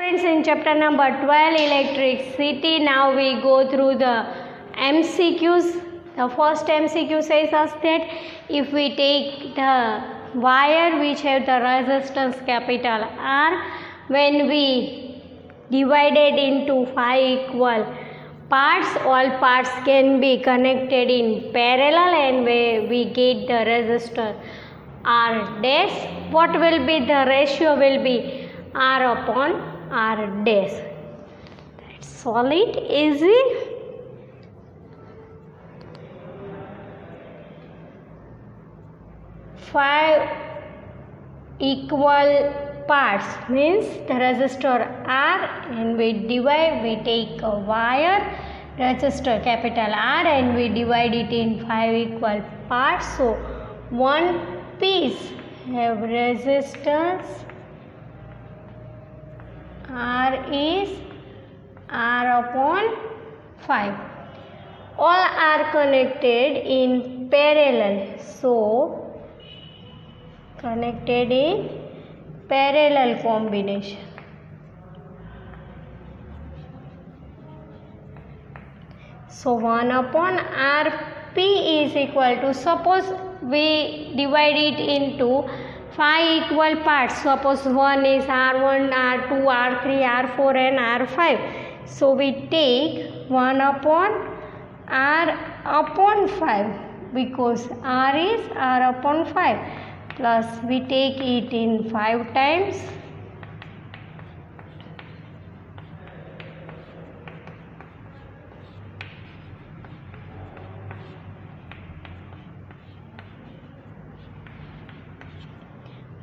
Friends, in chapter number 12 electricity, now we go through the MCQs. The first MCQ says us that if we take the wire which have the resistance capital R, when we divide it into 5 equal parts, all parts can be connected in parallel and we get the resistor R dash. What will be the ratio? Will be R upon R dash. That's solid, easy. Five equal parts means the resistor R, and we divide, we take a wire resistor capital R and we divide it in 5 equal parts. So one piece have resistance R is R upon 5. All are connected in parallel. So connected in parallel combination. So 1 upon Rp is equal to, suppose we divide it into 5 equal parts. Suppose one is R1, R2, R3, R4 and R5. So we take 1 upon R upon 5 because R is R upon 5. Plus we take it in 5 times.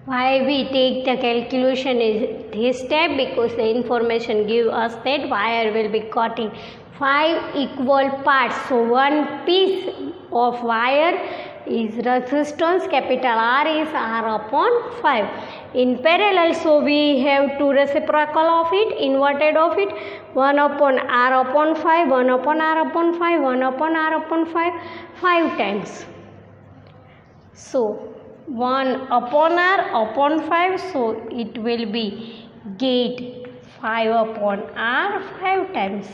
Why we take the calculation is this step? Because the information give us that wire will be cut in 5 equal parts. So one piece of wire is resistance capital R is R upon 5 in parallel. So we have two reciprocal of it, inverted of it, 1 upon R upon 5, 1 upon R upon 5, 1 upon R upon 5, 5 times. So 1 upon R upon 5, so it will be get 5 upon R 5 times.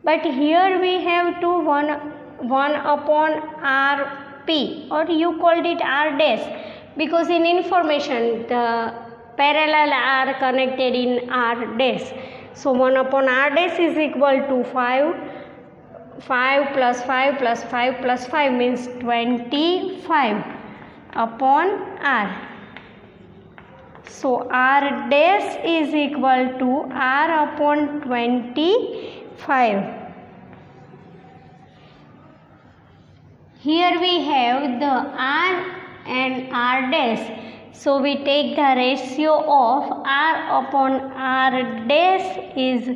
But here we have to 1 upon Rp, or you called it R dash, because in information the parallel are connected in R dash. So 1 upon R dash is equal to 5 plus 5 plus 5 plus 5 means 25 upon R. So R dash is equal to R upon 25. Here we have the R and R dash. So we take the ratio of R upon R dash is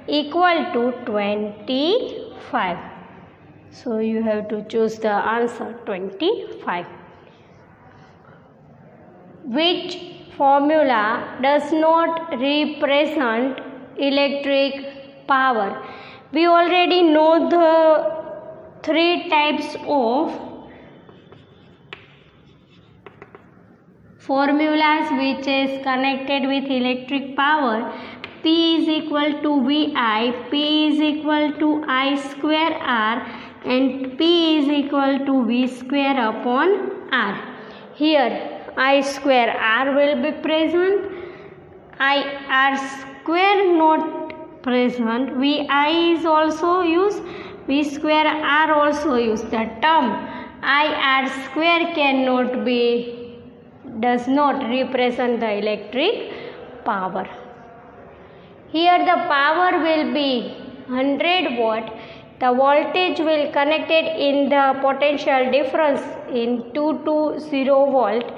equal to 25. So you have to choose the answer 25. Which formula does not represent electric power? We already know the 3 types of formulas which is connected with electric power. P is equal to VI, P is equal to I square R, and P is equal to V square upon R. Here I square R will be present, I R square not present, VI is also used, V square R also used. The term I R square cannot be, does not represent the electric power. Here the power will be 100 watt. The voltage will connected in the potential difference in 2 to 0 volt.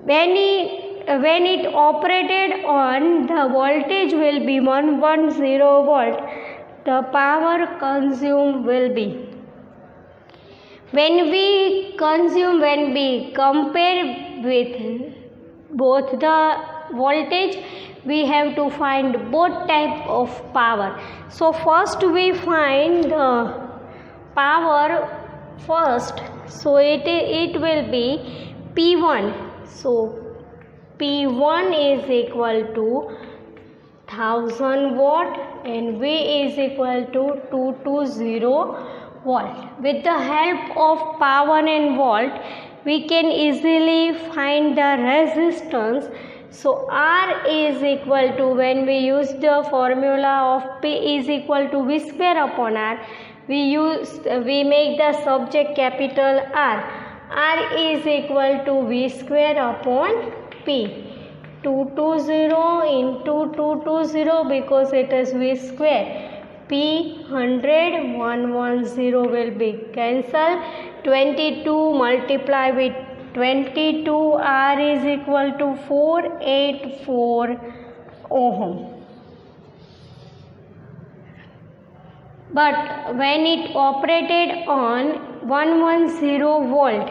When it operated on, the voltage will be 110 volt. The power consumed will be, when we compare with both the voltage, we have to find both type of power. So first we find the power first, so it will be P1. So P1 is equal to 1000 watt and V is equal to 220 volt. With the help of power and volt, we can easily find the resistance. So R is equal to, when we use the formula of P is equal to V square upon R, we make the subject capital R. R is equal to V square upon P. 220 into 220 because it is V square. P 100, 110 will be cancelled. 22 multiply with 22, R is equal to 484 ohm. But when it operated on 110 volt,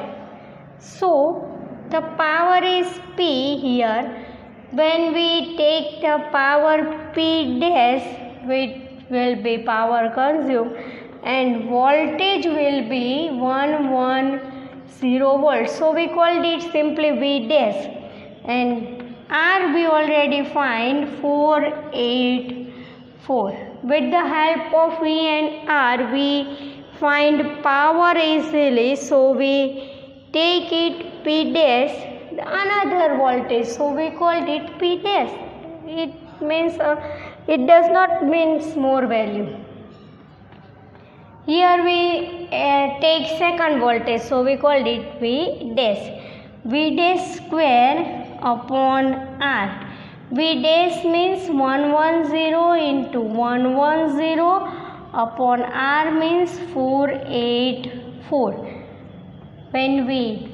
so the power is P here. When we take the power P dash, which will be power consumed, and voltage will be 110 volts. So we called it simply V dash. And R we already find 484. With the help of V and R, we find power easily. So we take it P dash, another voltage. So we called it P dash. It means it does not means more value. Here we take second voltage, so we called it V dash. V dash square upon R. V dash means 110 into 110 upon R means 484. When we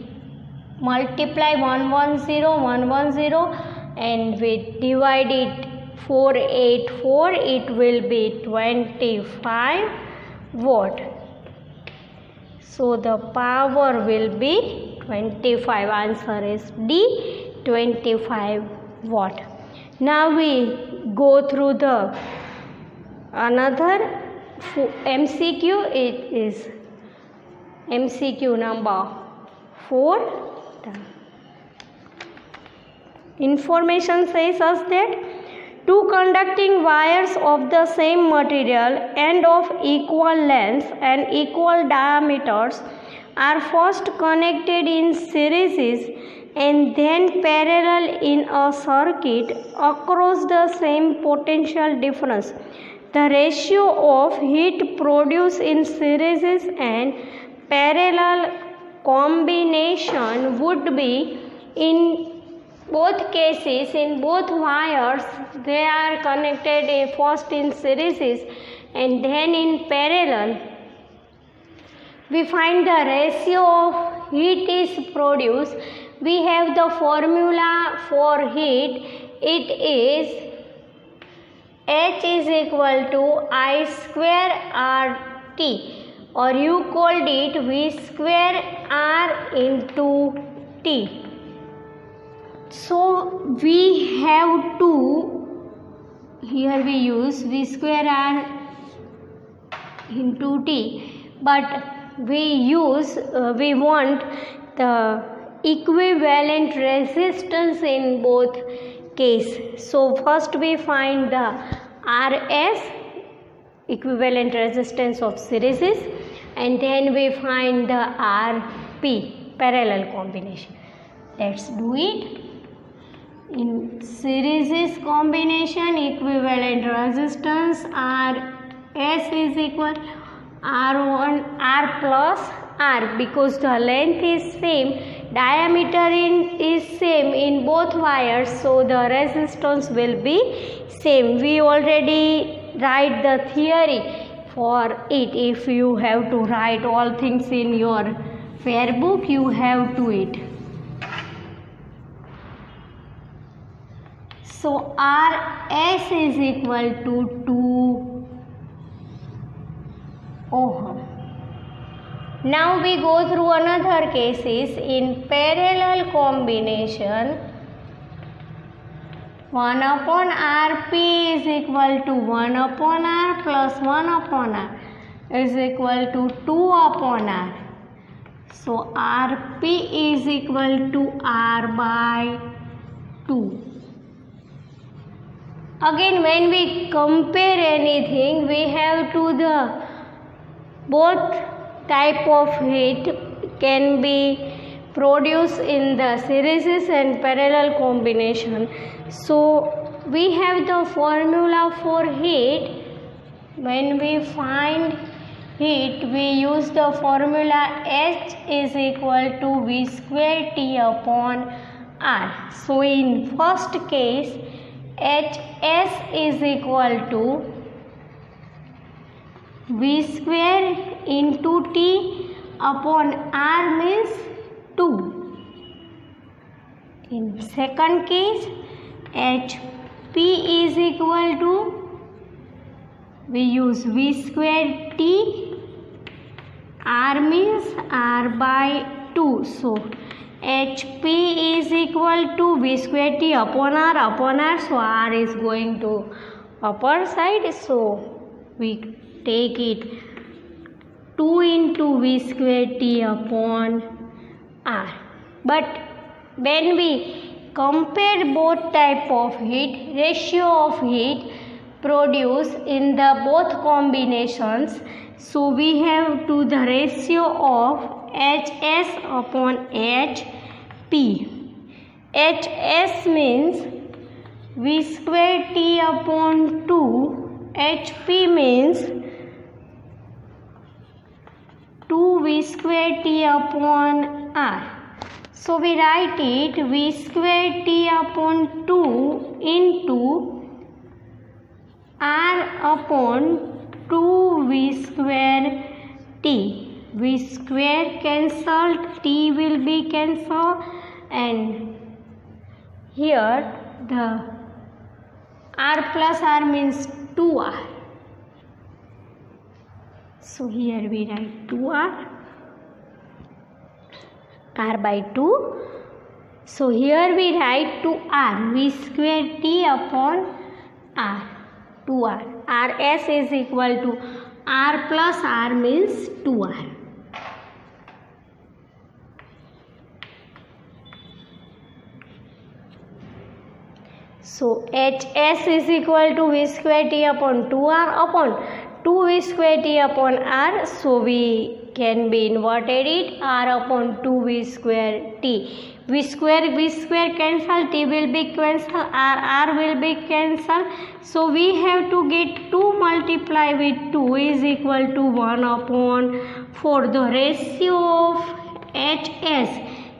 multiply 110 and we divide it 484, it will be 25 watt. So the power will be 25. Answer is D, 25 watt. Now we go through the another MCQ. It is MCQ number 4. Information says us that two conducting wires of the same material and of equal length and equal diameters are first connected in series and then parallel in a circuit across the same potential difference. The ratio of heat produced in series and parallel combination would be, in both cases, in both wires, they are connected first in series and then in parallel. We find the ratio of heat is produced. We have the formula for heat. It is H is equal to I square RT, or you called it V square R into T. So we have to, here we use V square R into T, but we want the equivalent resistance in both cases. So first we find the RS, equivalent resistance of series, and then we find the RP, parallel combination. Let's do it. In series combination, equivalent resistance RS is equal R1 R plus R, because the length is same, diameter is same in both wires, so the resistance will be same. We already write the theory for it. If you have to write all things in your fair book, you have to it. So RS is equal to 2 ohm. Now we go through another cases. In parallel combination, 1 upon Rp is equal to 1 upon R plus 1 upon R is equal to 2 upon R. So Rp is equal to R by 2. Again, when we compare anything, we have to the both type of heat can be produced in the series and parallel combination. So we have the formula for heat. When we find heat, we use the formula H is equal to V square T upon R. So in first case, Hs is equal to V square into T upon R means 2. In second case, Hp is equal to, we use V square T, R means R by 2. So Hp is equal to V square T upon R. So R is going to upper side. So we take it 2 into V square T upon R. But when we compare both type of heat, ratio of heat produced in the both combinations, so we have to the ratio of Hs upon Hp. Hs means V square T upon 2. Hp means 2 V square T upon R. So we write it V square T upon 2 into R upon 2 V square T. V square cancelled, T will be cancelled, and here the R plus R means 2R. So here we write 2R, R by 2. So here we write 2R, V square T upon R, 2R. Rs is equal to R plus R means 2R. So Hs is equal to V square T upon 2R upon 2 V square T upon R. So we can be inverted it, R upon 2 V square T. V square cancel, T will be cancel, R will be cancel. So we have to get 2 multiply with 2 is equal to 1 upon 4. The ratio of Hs,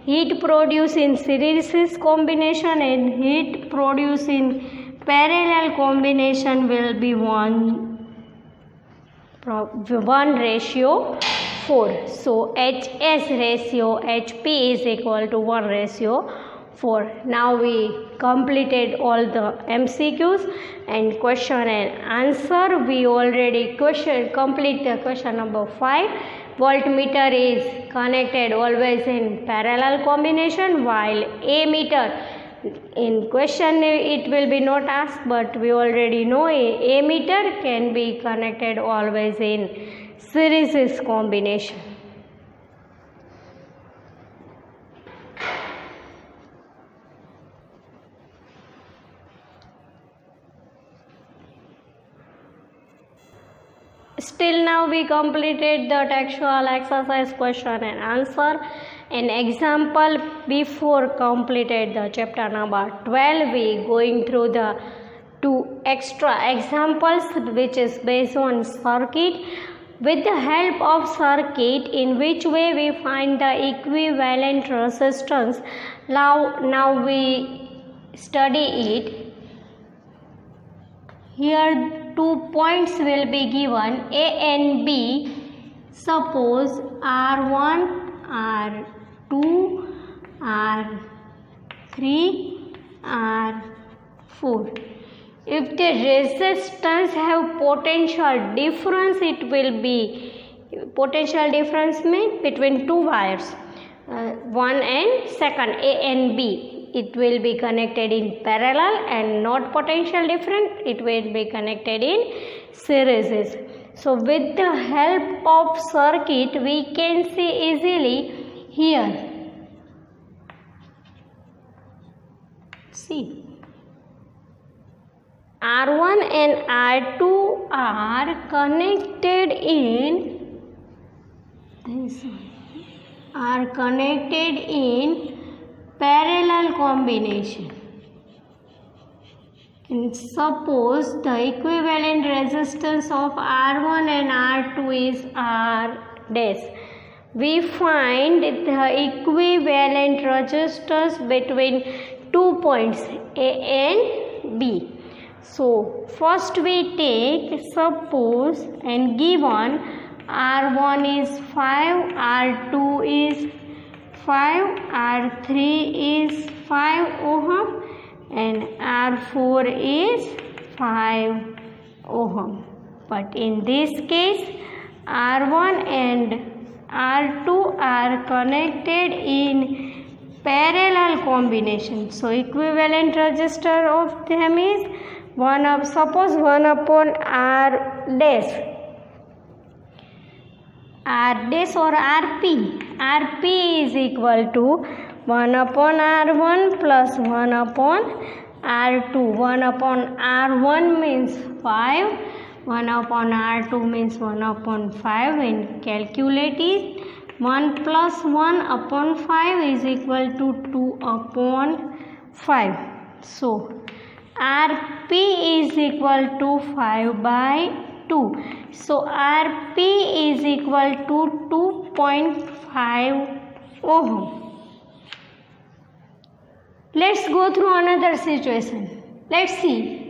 heat produced in series combination and heat produced in parallel combination, will be 1:4. So Hs ratio Hp is equal to 1:4. Now we completed all the MCQs and question and answer. We already complete the question number 5. Voltmeter is connected always in parallel combination, while ammeter in question it will be not asked, but we already know ammeter can be connected always in series combination. Still now we completed the textual exercise question and answer. An example before completed the chapter number 12. We going through the 2 extra examples which is based on circuit. With the help of circuit, in which way we find the equivalent resistance. Now we study it. Here 2 points will be given, A and B. Suppose R1, R2, R3, R4. If the resistance have potential difference, it will be, potential difference means between 2 wires, one and second, A and B. It will be connected in parallel, and not potential difference, it will be connected in series. So with the help of circuit, we can see easily here. See, R1 and R2 are connected in parallel combination. And suppose the equivalent resistance of R1 and R2 is R dash. We find the equivalent resistance between 2 points A and B. So first we take, suppose, and given R1 is 5, R2 is 5, R3 is 5 ohm and R4 is 5 ohm. But in this case, R1 and R2 are connected in parallel combination. So equivalent resistor of them is 1 upon R dash. R dash or RP. RP is equal to 1 upon R1 plus 1 upon R2. 1 upon R1 means 5. 1 upon R2 means 1 upon 5. And calculate it. 1 plus 1 upon 5 is equal to 2 upon 5. So, RP is equal to 5 by 2. So, RP is equal to 2.5 ohm. Let's go through another situation. Let's see.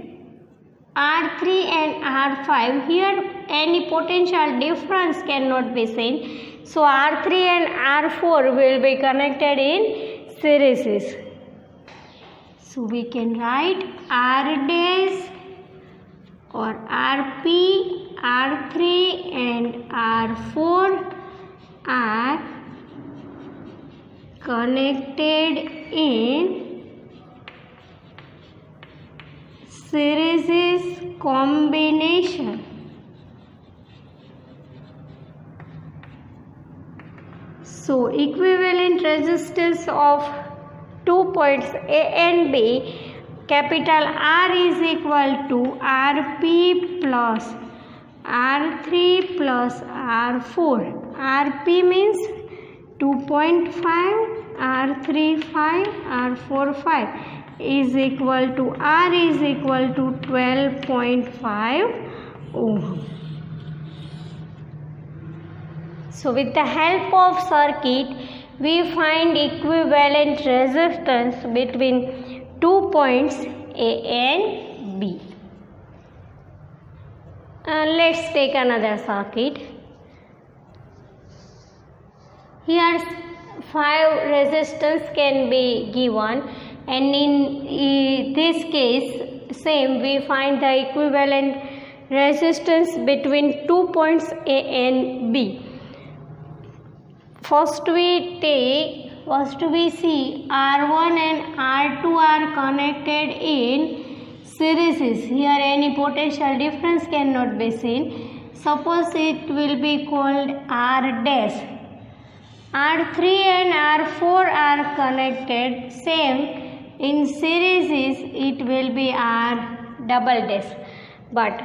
R3 and R5. Here any potential difference cannot be seen. So, R3 and R4 will be connected in series. So, we can write R dash or RP, R3 and R4 are connected in series combination. So, equivalent resistance of 2 points A and B, capital R is equal to RP plus R3 plus R4. RP means 2.5, R3 5, R4 5 is equal to R is equal to 12.5 ohm. So, with the help of circuit, we find equivalent resistance between 2 points A and B. Let's take another circuit. Here 5 resistance can be given, and in this case same we find the equivalent resistance between 2 points A and B. First we see R1 and R2 are connected in series. Here any potential difference cannot be seen. Suppose it will be called R dash. R3 and R4 are connected same in series, it will be R double dash. But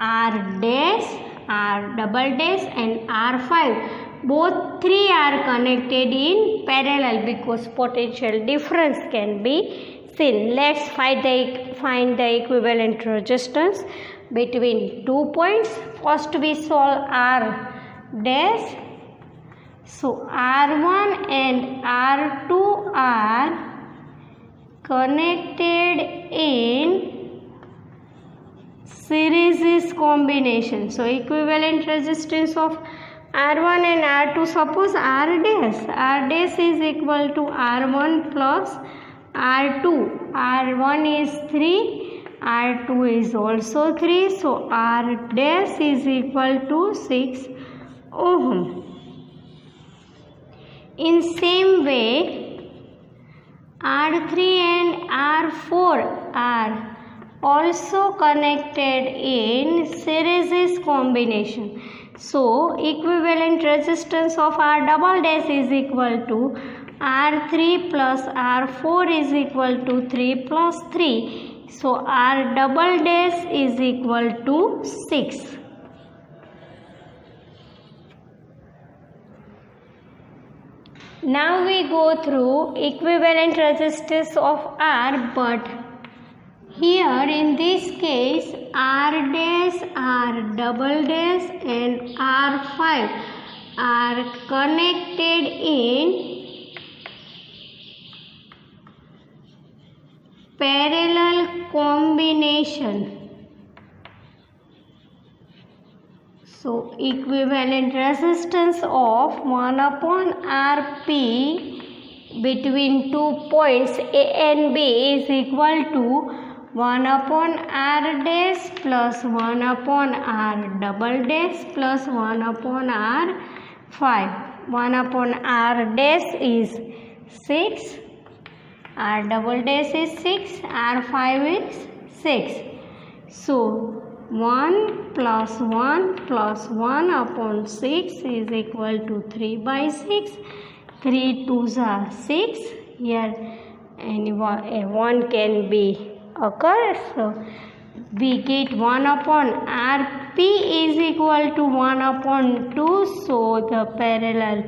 R dash, R double dash and R5 both three are connected in parallel because potential difference can be seen. Let's find the equivalent resistance between 2 points. First we solve R dash. So R1 and R2 are connected in series combination. So equivalent resistance of R1 and R2, suppose R dash is equal to R1 plus R2. R1 is 3, R2 is also 3. So R dash is equal to 6 ohm. In same way, R3 and R4 are also connected in series combination. So equivalent resistance of R double dash is equal to R3 plus R4 is equal to 3 plus 3. So R double dash is equal to 6. Now we go through equivalent resistance of R, but here in this case R dash, R double dash and R5 are connected in parallel combination. So equivalent resistance of 1 upon Rp between 2 points A and B is equal to 1 upon R dash plus 1 upon R double dash plus 1 upon R5. 1 upon R dash is 6, R double dash is 6, R5 is 6. So 1 plus 1 plus 1 upon 6 is equal to 3 by 6. 3 2s are 6. Here one can be occur. So we get 1 upon Rp is equal to 1 upon 2. So the parallel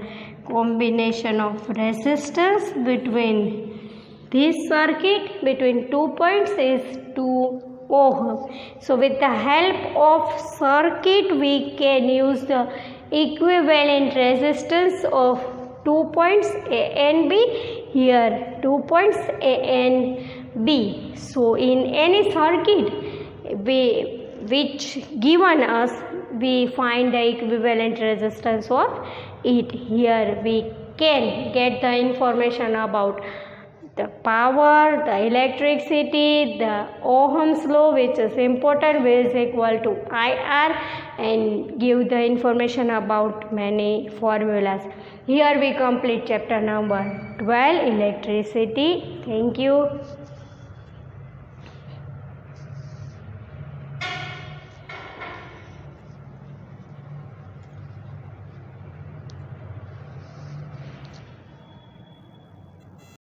combination of resistance between this circuit between 2 points is 2 ohm. So with the help of circuit we can use the equivalent resistance of 2 points A and B. Here 2 points A and B. So in any circuit which given us, we find the equivalent resistance of it. Here we can get the information about the power, the electricity, the Ohm's law, which is important, which is equal to IR, and give the information about many formulas. Here we complete chapter number 12, electricity. Thank you.